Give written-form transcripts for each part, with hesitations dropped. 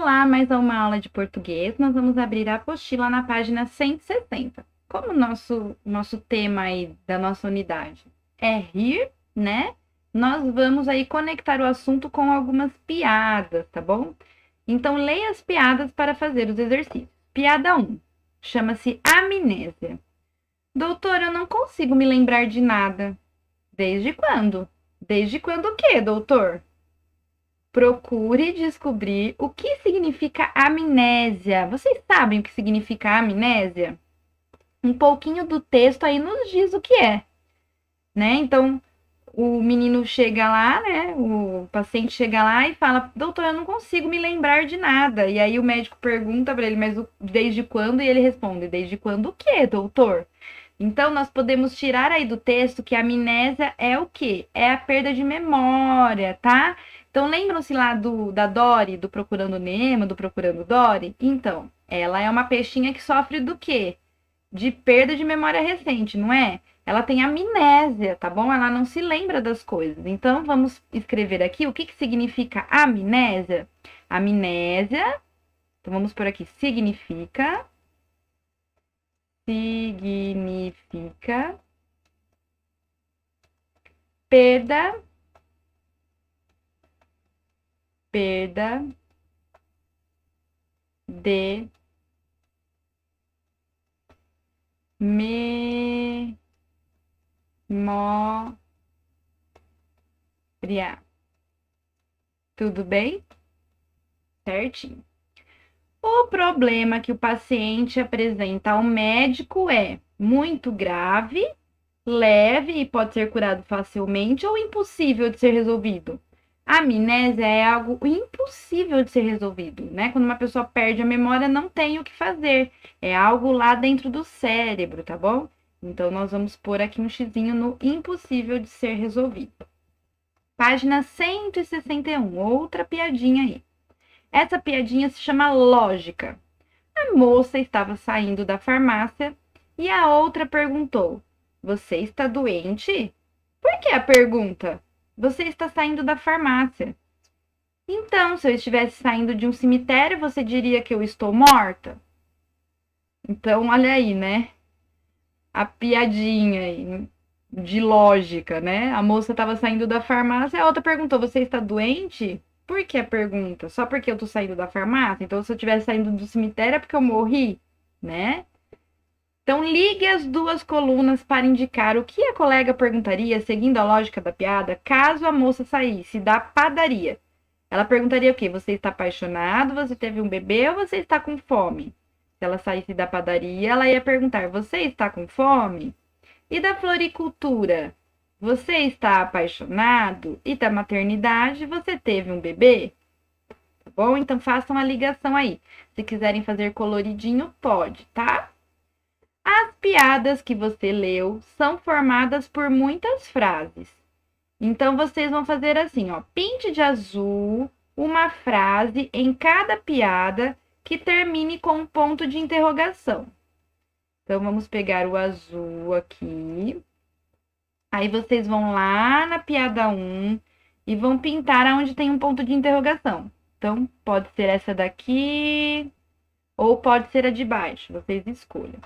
Olá, mais uma aula de português. Nós vamos abrir a apostila na página 160. Como o nosso tema aí da nossa unidade é rir, né? Nós vamos aí conectar o assunto com algumas piadas, tá bom? Então, leia as piadas para fazer os exercícios. Piada 1. Chama-se amnésia. Doutor, eu não consigo me lembrar de nada. Desde quando? Desde quando o quê, doutor? Procure descobrir o que significa amnésia. Vocês sabem o que significa amnésia? Um pouquinho do texto aí nos diz o que é, né? Então, o menino chega lá, né? O paciente chega lá e fala: doutor, eu não consigo me lembrar de nada. E aí o médico pergunta para ele: mas desde quando? E ele responde: desde quando o quê, doutor? Então, nós podemos tirar aí do texto que a amnésia é o quê? É a perda de memória, tá? Então, lembram-se lá da Dory, do Procurando Nemo, do Procurando Dory? Então, ela é uma peixinha que sofre do quê? De perda de memória recente, não é? Ela tem amnésia, tá bom? Ela não se lembra das coisas. Então, vamos escrever aqui o que significa amnésia. Amnésia, então vamos por aqui, significa perda de memória. Tudo bem? Certinho. O problema que o paciente apresenta ao médico é muito grave, leve e pode ser curado facilmente ou impossível de ser resolvido. A amnésia é algo impossível de ser resolvido, né? Quando uma pessoa perde a memória, não tem o que fazer. É algo lá dentro do cérebro, tá bom? Então, nós vamos pôr aqui um xizinho no impossível de ser resolvido. Página 161, outra piadinha aí. Essa piadinha se chama lógica. A moça estava saindo da farmácia e a outra perguntou: você está doente? Por que a pergunta? Você está saindo da farmácia. Então, se eu estivesse saindo de um cemitério, você diria que eu estou morta? Então, olha aí, né? A piadinha aí de lógica, né? A moça estava saindo da farmácia e a outra perguntou: você está doente? Por que a pergunta? Só porque eu tô saindo da farmácia? Então, se eu estivesse saindo do cemitério é porque eu morri, né? Então, ligue as duas colunas para indicar o que a colega perguntaria, seguindo a lógica da piada, caso a moça saísse da padaria. Ela perguntaria o quê? Você está apaixonado? Você teve um bebê ou você está com fome? Se ela saísse da padaria, ela ia perguntar: você está com fome? E da floricultura? Você está apaixonado? E da maternidade? Você teve um bebê? Tá bom? Então, façam a ligação aí. Se quiserem fazer coloridinho, pode, tá? As piadas que você leu são formadas por muitas frases. Então, vocês vão fazer assim, ó. Pinte de azul uma frase em cada piada que termine com um ponto de interrogação. Então, vamos pegar o azul aqui. Aí, vocês vão lá na piada 1 e vão pintar onde tem um ponto de interrogação. Então, pode ser essa daqui ou pode ser a de baixo. Vocês escolham.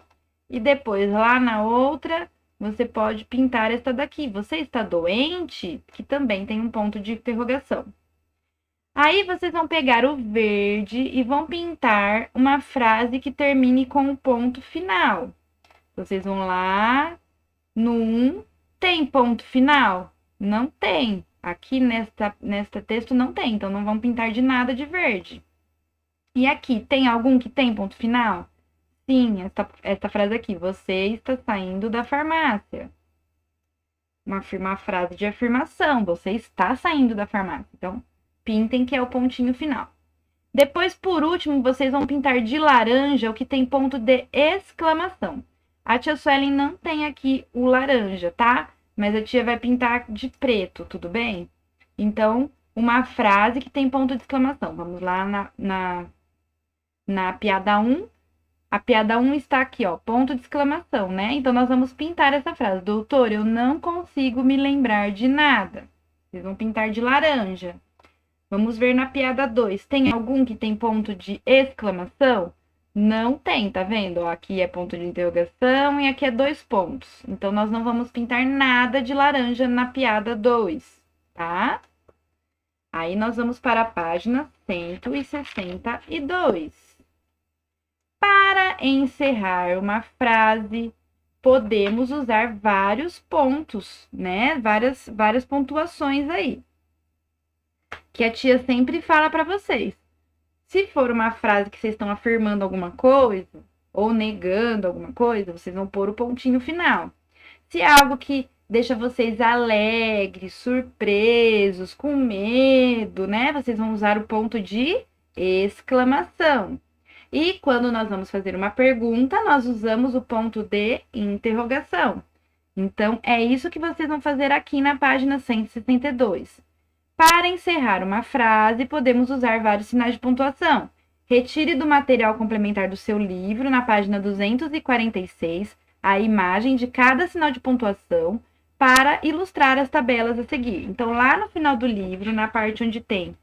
E depois, lá na outra, você pode pintar esta daqui. Você está doente? Que também tem um ponto de interrogação. Aí, vocês vão pegar o verde e vão pintar uma frase que termine com um ponto final. Vocês vão lá no 1. Tem ponto final? Não tem. Aqui nesta texto não tem, então não vão pintar de nada de verde. E aqui, tem algum que tem ponto final? Sim, essa frase aqui. Você está saindo da farmácia. Uma frase de afirmação. Você está saindo da farmácia. Então, pintem que é o pontinho final. Depois, por último, vocês vão pintar de laranja o que tem ponto de exclamação. A tia Suelen não tem aqui o laranja, tá? Mas a tia vai pintar de preto, tudo bem? Então, uma frase que tem ponto de exclamação. Vamos lá na piada 1. A piada 1 está aqui, ó, ponto de exclamação, né? Então, nós vamos pintar essa frase. Doutor, eu não consigo me lembrar de nada. Vocês vão pintar de laranja. Vamos ver na piada 2. Tem algum que tem ponto de exclamação? Não tem, tá vendo? Ó, aqui é ponto de interrogação e aqui é 2 pontos. Então, nós não vamos pintar nada de laranja na piada 2, tá? Aí, nós vamos para a página 162. Para encerrar uma frase, podemos usar vários pontos, né? Várias pontuações aí. Que a tia sempre fala para vocês. Se for uma frase que vocês estão afirmando alguma coisa ou negando alguma coisa, vocês vão pôr o pontinho final. Se é algo que deixa vocês alegres, surpresos, com medo, né? Vocês vão usar o ponto de exclamação. E quando nós vamos fazer uma pergunta, nós usamos o ponto de interrogação. Então, é isso que vocês vão fazer aqui na página 162. Para encerrar uma frase, podemos usar vários sinais de pontuação. Retire do material complementar do seu livro, na página 246, a imagem de cada sinal de pontuação para ilustrar as tabelas a seguir. Então, lá no final do livro, na parte onde tem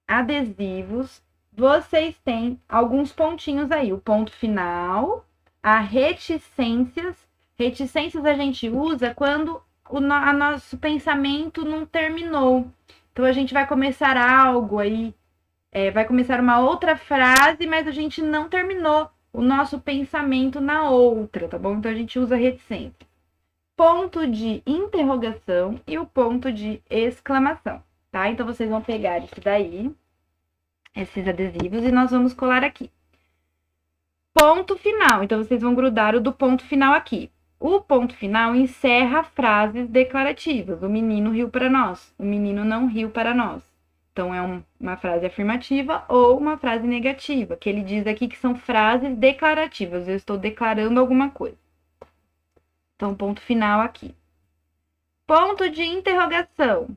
adesivos, vocês têm alguns pontinhos aí. O ponto final, a reticências. Reticências a gente usa quando o nosso pensamento não terminou. Então, a gente vai começar algo aí, vai começar uma outra frase, mas a gente não terminou o nosso pensamento na outra, tá bom? Então, a gente usa reticência. Ponto de interrogação e o ponto de exclamação, tá? Então, vocês vão pegar isso daí, esses adesivos, e nós vamos colar aqui. Ponto final. Então, vocês vão grudar o do ponto final aqui. O ponto final encerra frases declarativas. O menino riu para nós. O menino não riu para nós. Então, é uma frase afirmativa ou uma frase negativa, que ele diz aqui que são frases declarativas. Eu estou declarando alguma coisa. Então, ponto final aqui. Ponto de interrogação.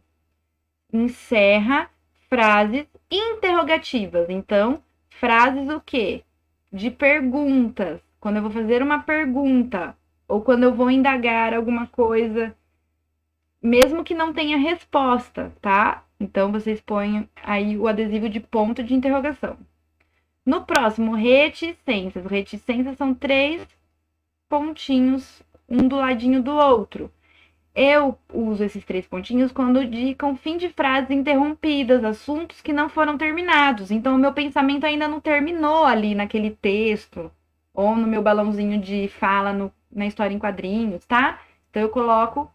Encerra frases interrogativas. Então, frases o quê? De perguntas. Quando eu vou fazer uma pergunta, ou quando eu vou indagar alguma coisa, mesmo que não tenha resposta, tá? Então, vocês põem aí o adesivo de ponto de interrogação. No próximo, reticências. Reticências são 3 pontinhos, um do ladinho do outro. Eu uso esses 3 pontinhos quando indicam fim de frases interrompidas, assuntos que não foram terminados. Então, o meu pensamento ainda não terminou ali naquele texto, ou no meu balãozinho de fala na história em quadrinhos, tá? Então, eu coloco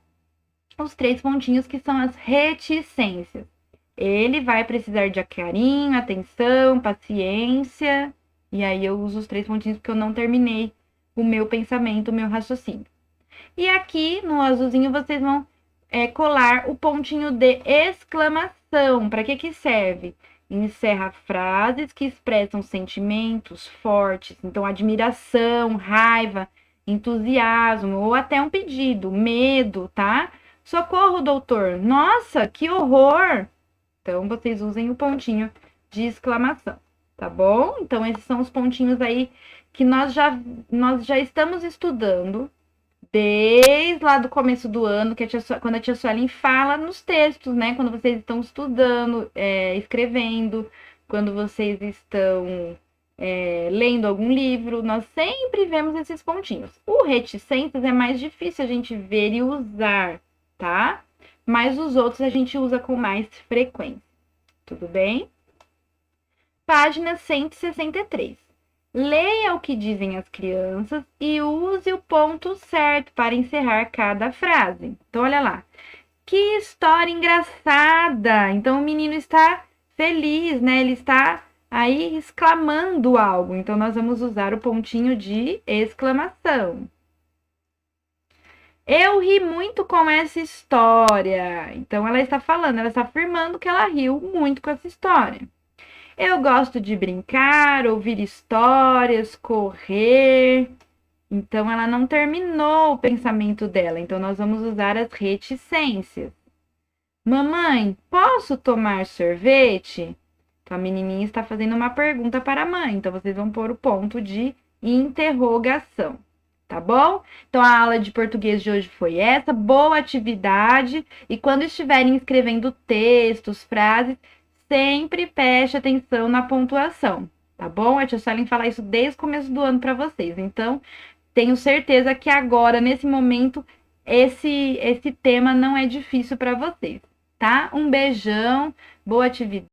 os 3 pontinhos que são as reticências. Ele vai precisar de carinho, atenção, paciência. E aí, eu uso os 3 pontinhos porque eu não terminei o meu pensamento, o meu raciocínio. E aqui, no azulzinho, vocês vão colar o pontinho de exclamação. Para que serve? Encerra frases que expressam sentimentos fortes. Então, admiração, raiva, entusiasmo ou até um pedido, medo, tá? Socorro, doutor! Nossa, que horror! Então, vocês usem o pontinho de exclamação, tá bom? Então, esses são os pontinhos aí que nós já estamos estudando desde lá do começo do ano, que quando a tia Suelen fala nos textos, né? Quando vocês estão estudando, escrevendo, quando vocês estão lendo algum livro, nós sempre vemos esses pontinhos. O reticências é mais difícil a gente ver e usar, tá? Mas os outros a gente usa com mais frequência. Tudo bem? Página 163. Leia o que dizem as crianças e use o ponto certo para encerrar cada frase. Então, olha lá. Que história engraçada! Então, o menino está feliz, né? Ele está aí exclamando algo. Então, nós vamos usar o pontinho de exclamação. Eu ri muito com essa história. Então, ela está falando, ela está afirmando que ela riu muito com essa história. Eu gosto de brincar, ouvir histórias, correr. Então, ela não terminou o pensamento dela. Então, nós vamos usar as reticências. Mamãe, posso tomar sorvete? Então, a menininha está fazendo uma pergunta para a mãe. Então, vocês vão pôr o ponto de interrogação. Tá bom? Então, a aula de português de hoje foi essa. Boa atividade. E quando estiverem escrevendo textos, frases, sempre preste atenção na pontuação, tá bom? A tia Suelen fala isso desde o começo do ano para vocês. Então, tenho certeza que agora, nesse momento, esse tema não é difícil para vocês, tá? Um beijão, boa atividade.